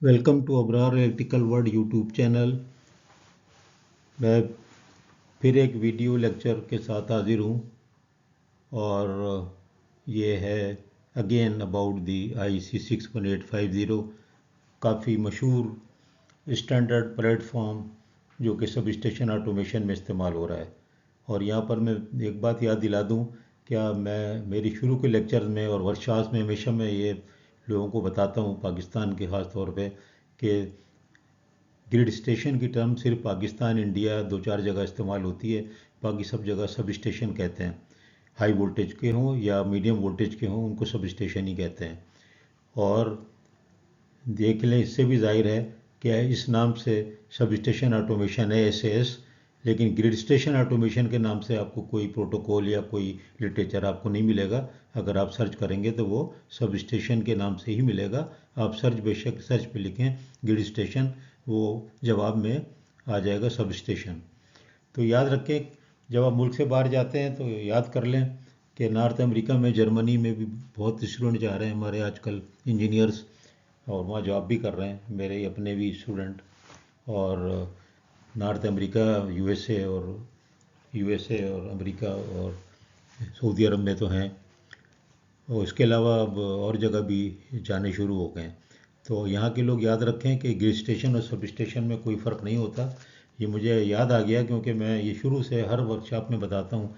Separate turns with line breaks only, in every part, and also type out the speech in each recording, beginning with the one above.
Welcome to Abrar electrical world YouTube channel. मैं फिर एक वीडियो लेक्चर के साथ हाजिर हूँ और ये है अगेन अबाउट दी IEC 61850, काफ़ी मशहूर स्टैंडर्ड प्लेटफॉर्म जो कि सब स्टेशन ऑटोमेशन में इस्तेमाल हो रहा है। और यहाँ पर मैं एक बात याद दिला दूँ, क्या मैं मेरी शुरू के लेक्चर में और वर्कशॉप्स में हमेशा मैं ये लोगों को बताता हूँ, पाकिस्तान के ख़ास तौर पे, कि ग्रिड स्टेशन की टर्म सिर्फ पाकिस्तान इंडिया दो चार जगह इस्तेमाल होती है, बाकी सब जगह सब स्टेशन कहते हैं। हाई वोल्टेज के हों या मीडियम वोल्टेज के हों, उनको सब स्टेशन ही कहते हैं। और देख लें, इससे भी जाहिर है कि इस नाम से सब स्टेशन ऑटोमेशन है SAS, लेकिन ग्रिड स्टेशन ऑटोमेशन के नाम से आपको कोई प्रोटोकॉल या कोई लिटरेचर आपको नहीं मिलेगा। अगर आप सर्च करेंगे तो वो सब स्टेशन के नाम से ही मिलेगा। आप बेशक सर्च पे लिखें ग्रिड स्टेशन, वो जवाब में आ जाएगा सब स्टेशन। तो याद रखें, जब आप मुल्क से बाहर जाते हैं तो याद कर लें कि नॉर्थ अमेरिका में, जर्मनी में भी बहुत स्टूडेंट जा रहे हैं हमारे आजकल, इंजीनियर्स, और वहाँ जॉब भी कर रहे हैं, मेरे ही अपने भी स्टूडेंट। और नॉर्थ अमेरिका, यूएसए और अमेरिका और सऊदी अरब में तो हैं, और इसके अलावा अब और जगह भी जाने शुरू हो गए हैं। तो यहाँ के लोग याद रखें कि ग्रिड स्टेशन और सब स्टेशन में कोई फ़र्क नहीं होता। ये मुझे याद आ गया क्योंकि मैं ये शुरू से हर वर्कशॉप में बताता हूँ,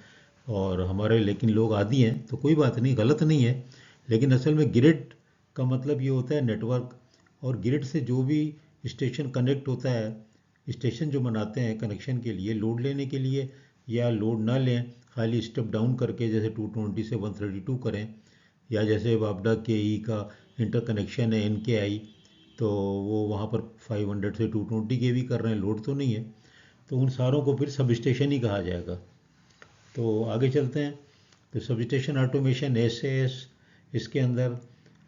और हमारे लेकिन लोग आदी हैं तो कोई बात नहीं, गलत नहीं है। लेकिन असल में ग्रिड का मतलब ये होता है नेटवर्क, और ग्रिड से जो भी स्टेशन कनेक्ट होता है, स्टेशन जो बनाते हैं कनेक्शन के लिए, लोड लेने के लिए, या लोड ना लें, खाली स्टेप डाउन करके जैसे 220 से 132 करें, या जैसे वापडा के ई का इंटरकनेक्शन है NKI, तो वो वहाँ पर 500 से 220 के भी कर रहे हैं, लोड तो नहीं है, तो उन सारों को फिर सब स्टेशन ही कहा जाएगा। तो आगे चलते हैं। तो सब स्टेशन ऑटोमेशन SAS, इसके अंदर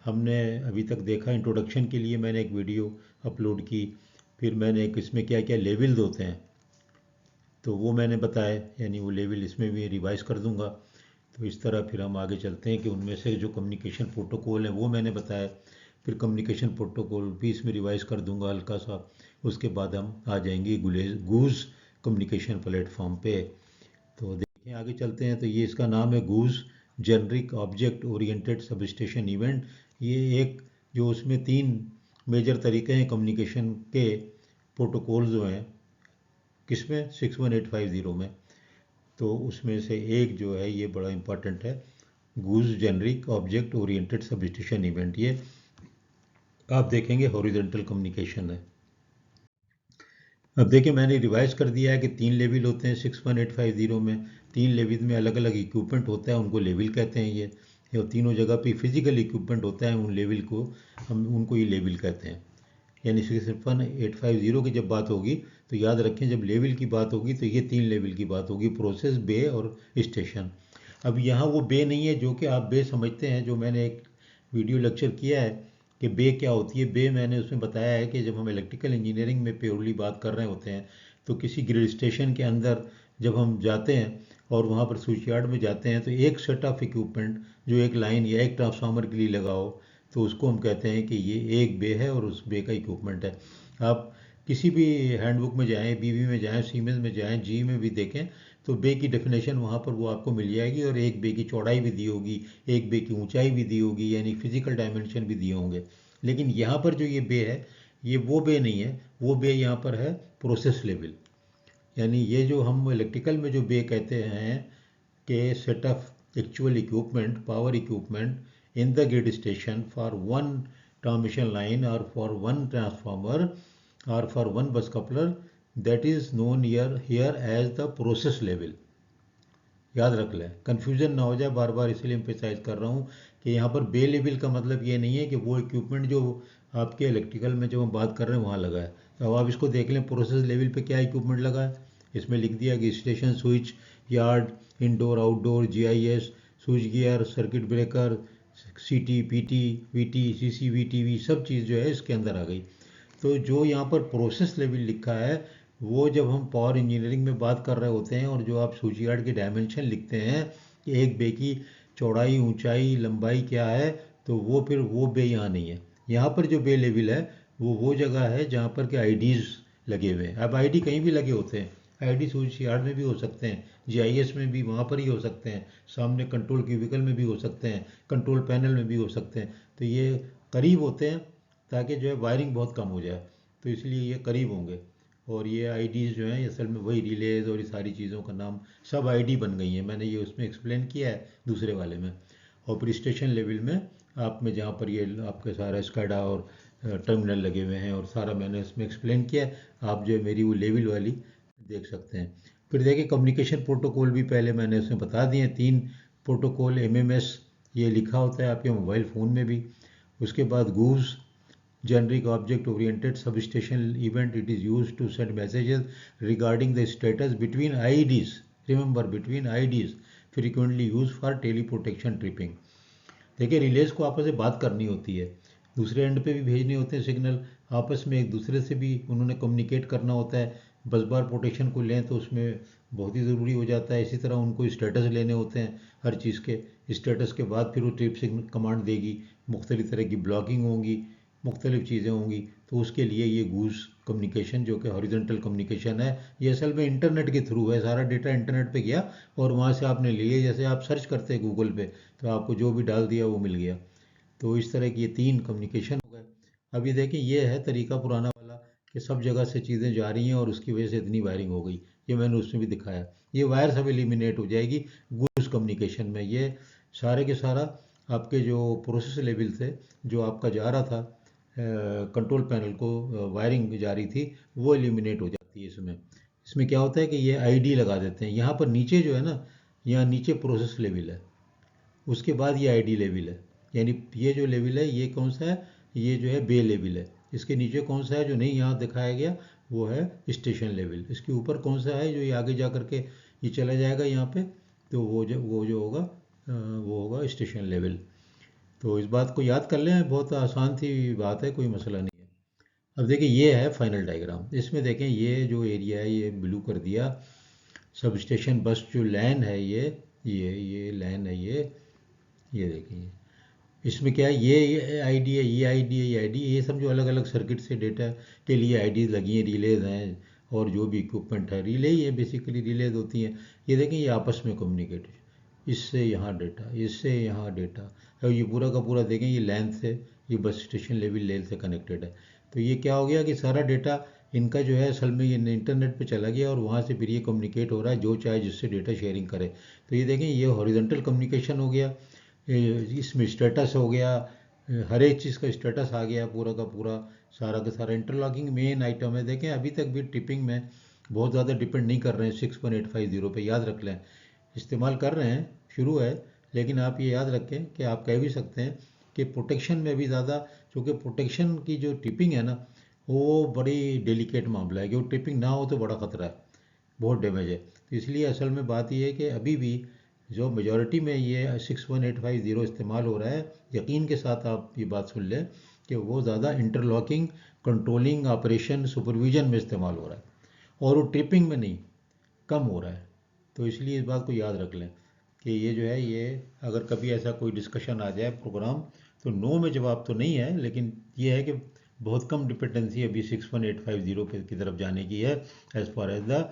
हमने अभी तक देखा, इंट्रोडक्शन के लिए मैंने एक वीडियो अपलोड की, फिर मैंने एक इसमें क्या क्या लेवल्स होते हैं तो वो मैंने बताया, यानी वो लेवल इसमें भी रिवाइज़ कर दूंगा। तो इस तरह फिर हम आगे चलते हैं कि उनमें से जो कम्युनिकेशन प्रोटोकॉल है वो मैंने बताया, फिर कम्युनिकेशन प्रोटोकॉल भी इसमें रिवाइज़ कर दूंगा हल्का सा। उसके बाद हम आ जाएंगे गूज कम्युनिकेशन प्लेटफॉर्म पे। तो देखिए आगे चलते हैं। तो ये इसका नाम है GOOSE, generic object oriented sub station event. ये एक जो उसमें 3 मेजर तरीके हैं कम्युनिकेशन के, प्रोटोकॉल जो हैं, किसमें 61850 में, तो उसमें से एक जो है ये बड़ा इंपॉर्टेंट है, GOOSE generic object oriented sub station event. ये आप देखेंगे हॉरिजॉन्टल कम्युनिकेशन है। अब देखिए मैंने रिवाइज कर दिया है कि 3 लेवल होते हैं 61850 में। 3 लेवल में अलग अलग इक्विपमेंट होता है, उनको लेवल कहते हैं। ये तीनों जगह पे फिजिकल इक्विपमेंट होता है, उन लेवल को हम उनको ये लेवल कहते हैं। यानी 61850 की जब बात होगी तो याद रखें, जब लेवल की बात होगी तो ये 3 लेवल की बात होगी, प्रोसेस, बे और स्टेशन। अब यहाँ वो बे नहीं है जो कि आप बे समझते हैं, जो मैंने एक वीडियो लेक्चर किया है कि बे क्या होती है। बे मैंने उसमें बताया है कि जब हम इलेक्ट्रिकल इंजीनियरिंग में प्योरली बात कर रहे होते हैं तो किसी ग्रिड स्टेशन के अंदर जब हम जाते हैं और वहाँ पर स्विच यार्ड में जाते हैं, तो एक सेट ऑफ इक्विपमेंट जो एक लाइन या एक ट्रांसफार्मर के लिए लगा हो, तो उसको हम कहते हैं कि ये एक बे है और उस बे का इक्विपमेंट है। आप किसी भी हैंडबुक में जाएं, BV में जाएं, सीमेंस में जाएं, GE में भी देखें, तो बे की डेफिनेशन वहाँ पर वो आपको मिल जाएगी, और एक बे की चौड़ाई भी दी होगी, एक बे की ऊंचाई भी दी होगी, यानी फिजिकल डायमेंशन भी दिए होंगे। लेकिन यहाँ पर जो ये बे है, ये वो बे नहीं है। वो बे यहाँ पर है प्रोसेस लेवल। यानी ये जो हम इलेक्ट्रिकल में जो बे कहते हैं कि set of actual equipment, power equipment in the grid station for one transmission line और फॉर वन ट्रांसफार्मर और for one bus coupler, that is known here as the process level. याद रख लें, कन्फ्यूजन ना हो जाए, बार बार इसलिए एम्फेसाइज कर रहा हूँ कि यहाँ पर बे लेवल का मतलब ये नहीं है कि वो इक्विपमेंट जो आपके इलेक्ट्रिकल में जो हम बात कर रहे हैं वहाँ लगा है। तो अब आप इसको देख लें, प्रोसेस लेवल पे क्या इक्विपमेंट लगा है। इसमें लिख दिया कि station switch yard, indoor outdoor, GIS, switch gear, circuit breaker, CT, PT, VT, CCV, TV, सब चीज़ जो है इसके अंदर आ गई। तो जो यहाँ पर प्रोसेस लेवल लिखा है, वो जब हम पावर इंजीनियरिंग में बात कर रहे होते हैं और जो आप स्विच यार्ड के डायमेंशन लिखते हैं कि एक बे की चौड़ाई, ऊंचाई, लंबाई क्या है, तो वो फिर वो बे यहाँ नहीं है। यहाँ पर जो बे लेवल है वो जगह है जहाँ पर के आईडीज़ लगे हुए हैं। अब आईडी कहीं भी लगे होते हैं, आईडी स्विच यार्ड में भी हो सकते हैं, जीआईएस में भी वहाँ पर ही हो सकते हैं, सामने कंट्रोल क्यूबिकल में भी हो सकते हैं, कंट्रोल पैनल में भी हो सकते हैं। तो ये करीब होते हैं ताकि जो है वायरिंग बहुत कम हो जाए, तो इसलिए ये करीब होंगे। और ये आईडीज़ जो हैं असल में वही रिलेज और ये सारी चीज़ों का नाम सब आईडी बन गई हैं, मैंने ये उसमें एक्सप्लेन किया है दूसरे वाले में। और फिर स्टेशन लेवल में आप में जहाँ पर ये आपके सारा स्काडा और टर्मिनल लगे हुए हैं और सारा मैंने इसमें एक्सप्लेन किया है, आप जो है मेरी वो लेवल वाली देख सकते हैं। फिर देखिए कम्युनिकेशन प्रोटोकॉल भी पहले मैंने उसमें बता दिए हैं, 3 प्रोटोकॉल एमएमएस ये लिखा होता है आपके मोबाइल फ़ोन में भी। उसके बाद गूव्स generic object oriented substation event, it is used to send messages regarding the status between IDs, remember between IDs, frequently used for teleprotection tripping। देखिए रिलेज को आपस में बात करनी होती है, दूसरे एंड पे भी भेजने होते हैं सिग्नल, आपस में एक दूसरे से भी उन्होंने कम्युनिकेट करना होता है। बस बार प्रोटेक्शन को लें तो उसमें बहुत ही ज़रूरी हो जाता है। इसी तरह उनको स्टेटस लेने होते हैं हर चीज़ के, स्टेटस के बाद फिर वो ट्रिप सिग्नल कमांड देगी, मुख्तलिफ तरह की ब्लॉगिंग होंगी, मुख्तलिफ चीज़ें होंगी। तो उसके लिए ये गूस कम्युनिकेशन जो कि हॉरिजॉन्टल कम्युनिकेशन है, ये असल में इंटरनेट के थ्रू है, सारा डेटा इंटरनेट पे गया और वहाँ से आपने लिए, जैसे आप सर्च करते हैं गूगल पे तो आपको जो भी डाल दिया वो मिल गया। तो इस तरह की ये 3 कम्युनिकेशन हो गए। अब ये देखें ये है तरीका पुराना वाला कि सब जगह से चीज़ें जा रही हैं और उसकी वजह से इतनी वायरिंग हो गई, ये मैंने उसमें भी दिखाया। ये वायर सब एलिमिनेट हो जाएगी गूस कम्युनिकेशन में। ये सारे के सारा आपके जो प्रोसेस लेवल थे, जो आपका जा रहा था कंट्रोल पैनल को वायरिंग जा रही थी, वो एलिमिनेट हो जाती है इसमें। इसमें क्या होता है कि ये आईडी लगा देते हैं यहाँ पर नीचे जो है ना, यहाँ नीचे प्रोसेस लेवल है, उसके बाद ये आईडी लेवल है। यानी ये जो लेवल है ये कौन सा है, ये जो है बे लेवल है। इसके नीचे कौन सा है जो नहीं यहाँ दिखाया गया, वो है स्टेशन लेवल। इसके ऊपर कौन सा है जो ये आगे जा करके ये चला जाएगा यहाँ पे, तो वो जो होगा वो होगा स्टेशन लेवल। तो इस बात को याद कर लें, बहुत आसान सी बात है, कोई मसला नहीं है। अब देखिए ये है फाइनल डायग्राम, इसमें देखें ये जो एरिया है ये ब्लू कर दिया, सब स्टेशन बस जो लैन है ये लैन है ये देखिए इसमें क्या है, ये आईडी है, ये आईडी है, ये आईडी, ये समझो अलग अलग सर्किट से डेटा के लिए आईडी लगी हैं, रिलेज हैं और जो भी इक्विपमेंट है रिले ही है, बेसिकली रिलेज होती हैं। ये देखें ये आपस में कम्युनिकेट, इससे यहाँ डेटा, इससे यहाँ डेटा, और ये पूरा का पूरा देखें ये लैन से, ये बस स्टेशन लेवल लेन से कनेक्टेड है। तो ये क्या हो गया कि सारा डेटा इनका जो है असल में ये इंटरनेट पे चला गया और वहाँ से फिर ये कम्युनिकेट हो रहा है जो चाहे जिससे डेटा शेयरिंग करे। तो ये देखें ये हॉरिजॉन्टल कम्युनिकेशन हो गया, इसमें स्टेटस हो गया, हर एक चीज़ का स्टेटस आ गया पूरा का पूरा, सारा का सारा इंटरलॉकिंग मेन आइटम है। देखें अभी तक भी टिपिंग में बहुत ज़्यादा डिपेंड नहीं कर रहे हैं 6.850 पे, याद रख लें, इस्तेमाल कर रहे हैं, शुरू है, लेकिन आप ये याद रखें कि आप कह भी सकते हैं कि प्रोटेक्शन में भी ज़्यादा, क्योंकि प्रोटेक्शन की जो टिपिंग है ना वो बड़ी डेलिकेट मामला है, क्योंकि टिपिंग ना हो तो बड़ा ख़तरा है, बहुत डैमेज है। तो इसलिए असल में बात यह है कि अभी भी जो मेजॉरिटी में ये 61850 इस्तेमाल हो रहा है, यकीन के साथ आप ये बात सुन लें कि वो ज़्यादा इंटरलॉकिंग, कंट्रोलिंग, ऑपरेशन, सुपरविजन में इस्तेमाल हो रहा है और वो ट्रिपिंग में नहीं, कम हो रहा है। तो इसलिए इस बात को याद रख लें कि ये जो है ये अगर कभी ऐसा कोई डिस्कशन आ जाए प्रोग्राम, तो नो में जवाब तो नहीं है, लेकिन ये है कि बहुत कम डिपेंडेंसी अभी 61850 पे की तरफ जाने की है as far as the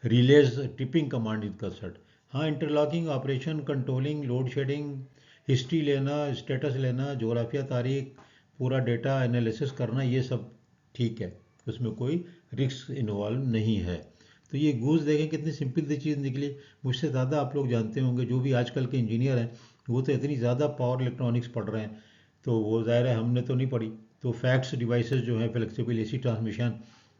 relay tripping command is concern. हाँ, interlocking, operation, controlling, load shedding, history लेना, स्टेटस लेना, जोग्राफिया तारीख, पूरा डेटा एनालिसिस करना, ये सब ठीक है, उसमें कोई रिस्क इन्वॉल्व नहीं है। तो ये गूस देखें कितनी सिंपल सी चीज़ निकली, मुझसे ज़्यादा आप लोग जानते होंगे, जो भी आजकल के इंजीनियर हैं वो तो इतनी ज़्यादा पावर इलेक्ट्रॉनिक्स पढ़ रहे हैं, तो वो ज़ाहिर है हमने तो नहीं पढ़ी। तो फैक्ट्स डिवाइसेस जो हैं, फ्लेक्सिबल एसी ट्रांसमिशन,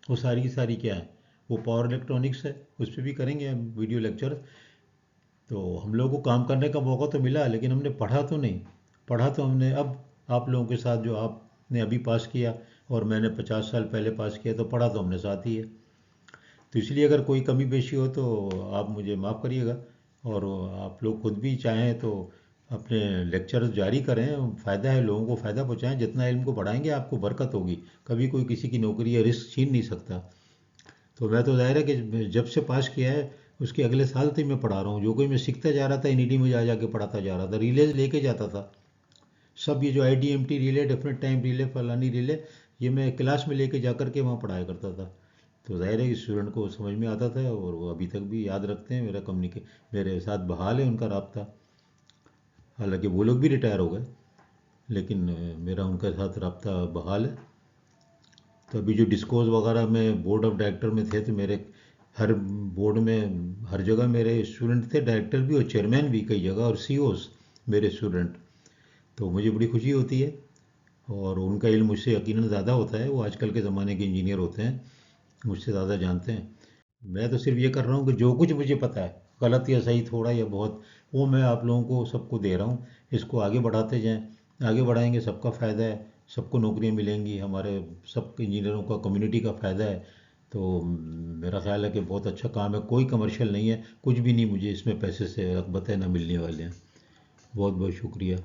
वो सारी की सारी क्या है, वो पावर इलेक्ट्रॉनिक्स है, उस पर भी करेंगे हम वीडियो लेक्चर। तो हम लोगों को काम करने का मौका तो मिला, लेकिन हमने पढ़ा तो नहीं, पढ़ा तो हमने अब आप लोगों के साथ, जो आपने अभी पास किया और मैंने 50 साल पहले पास किया, तो पढ़ा तो हमने साथ ही है। तो इसलिए अगर कोई कमी पेशी हो तो आप मुझे माफ़ करिएगा, और आप लोग खुद भी चाहें तो अपने लेक्चर जारी करें, फ़ायदा है, लोगों को फ़ायदा पहुँचाएँ, जितना इल्म को बढ़ाएंगे आपको बरकत होगी, कभी कोई किसी की नौकरी या रिस्क छीन नहीं सकता। तो मैं तो ज़ाहिर है कि जब से पास किया है उसके अगले साल से मैं पढ़ा रहा हूँ, जो कोई मैं सीखता जा रहा था एनईडी में जा जाके पढ़ाता जा रहा था, रिलेज लेके जाता था सब, ये जो IDMT relay, definite time relay, फलानी रिले, ये मैं क्लास में लेके जा कर के वहाँ पढ़ाया करता था। तो ज़ाहिर है कि स्टूडेंट को समझ में आता था और वो अभी तक भी याद रखते हैं। मेरे साथ बहाल है उनका राब्ता। हालांकि वो लोग भी रिटायर हो गए, लेकिन मेरा उनके साथ राब्ता बहाल है। तो अभी जो डिस्कोर्स वगैरह में बोर्ड ऑफ डायरेक्टर में थे, तो मेरे हर बोर्ड में हर जगह मेरे स्टूडेंट थे, डायरेक्टर भी और चेयरमैन भी कई जगह, और सीईओस मेरे स्टूडेंट। तो मुझे बड़ी खुशी होती है। और उनका इल्म मुझसे यकीनन ज़्यादा होता है, वो आजकल के ज़माने के इंजीनियर होते हैं, मुझसे ज़्यादा जानते हैं। मैं तो सिर्फ ये कर रहा हूँ कि जो कुछ मुझे पता है, गलत या सही थोड़ा या बहुत, वो मैं आप लोगों को सबको दे रहा हूँ। इसको आगे बढ़ाते जाएं, आगे बढ़ाएंगे सबका फ़ायदा है, सबको नौकरियाँ मिलेंगी, हमारे सब इंजीनियरों का, कम्युनिटी का फ़ायदा है। तो मेरा ख्याल है कि बहुत अच्छा काम है, कोई कमर्शियल नहीं है, कुछ भी नहीं, मुझे इसमें पैसे से रगबत है ना मिलने वाले हैं। बहुत बहुत शुक्रिया।